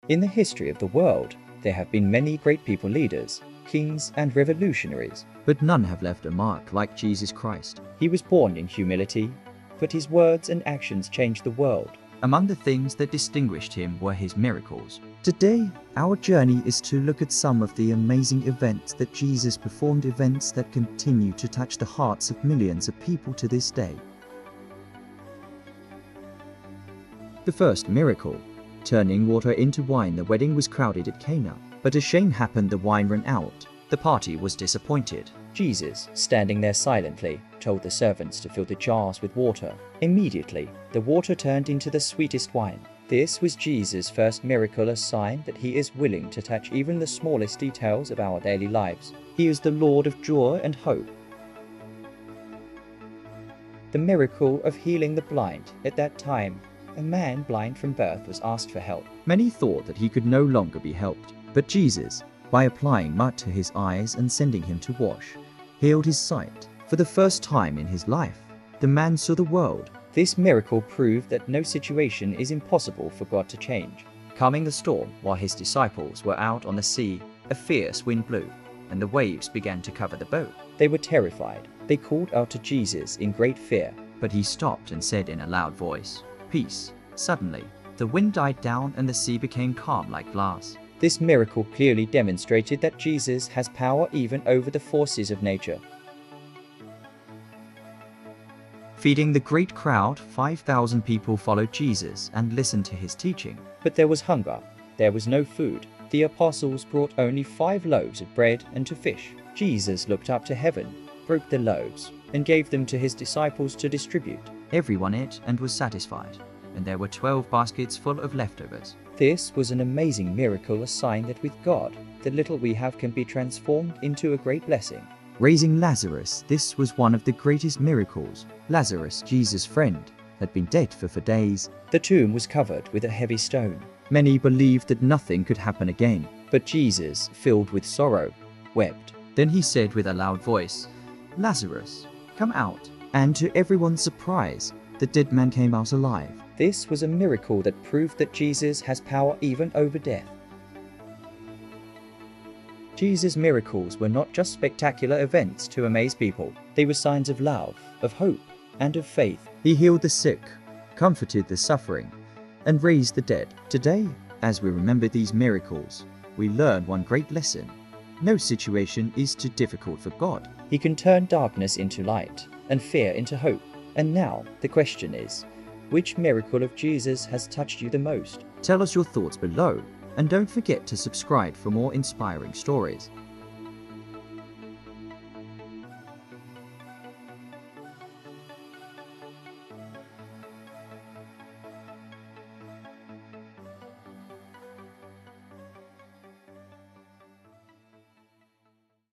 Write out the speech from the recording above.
In the history of the world, there have been many great people leaders, kings and revolutionaries, but none have left a mark like Jesus Christ. He was born in humility, but his words and actions changed the world. Among the things that distinguished him were his miracles. Today, our journey is to look at some of the amazing events that Jesus performed, events that continue to touch the hearts of millions of people to this day. The first miracle, turning water into wine. The wedding was crowded at Cana, but a shame happened, the wine ran out. The party was disappointed. Jesus, standing there silently, told the servants to fill the jars with water. Immediately, the water turned into the sweetest wine. This was Jesus' first miracle, a sign that he is willing to touch even the smallest details of our daily lives. He is the Lord of joy and hope. The miracle of healing the blind. At that time, a man blind from birth was asked for help. Many thought that he could no longer be helped, but Jesus, by applying mud to his eyes and sending him to wash, healed his sight. For the first time in his life, the man saw the world. This miracle proved that no situation is impossible for God to change. Calming the storm while his disciples were out on the sea, a fierce wind blew, and the waves began to cover the boat. They were terrified. They called out to Jesus in great fear. But he stopped and said in a loud voice, "Peace." Suddenly, the wind died down and the sea became calm like glass. This miracle clearly demonstrated that Jesus has power even over the forces of nature. Feeding the great crowd, 5,000 people followed Jesus and listened to his teaching. But there was hunger. There was no food. The apostles brought only 5 loaves of bread and 2 fish. Jesus looked up to heaven, broke the loaves, and gave them to his disciples to distribute. Everyone ate and was satisfied, and there were 12 baskets full of leftovers. This was an amazing miracle, a sign that with God, the little we have can be transformed into a great blessing. Raising Lazarus, this was one of the greatest miracles. Lazarus, Jesus' friend, had been dead for 4 days. The tomb was covered with a heavy stone. Many believed that nothing could happen again. But Jesus, filled with sorrow, wept. Then he said with a loud voice, "Lazarus, come out." And to everyone's surprise, the dead man came out alive. This was a miracle that proved that Jesus has power even over death. Jesus' miracles were not just spectacular events to amaze people. They were signs of love, of hope, and of faith. He healed the sick, comforted the suffering, and raised the dead. Today, as we remember these miracles, we learn one great lesson. No situation is too difficult for God. He can turn darkness into light and fear into hope. And now, the question is, which miracle of Jesus has touched you the most? Tell us your thoughts below, and don't forget to subscribe for more inspiring stories.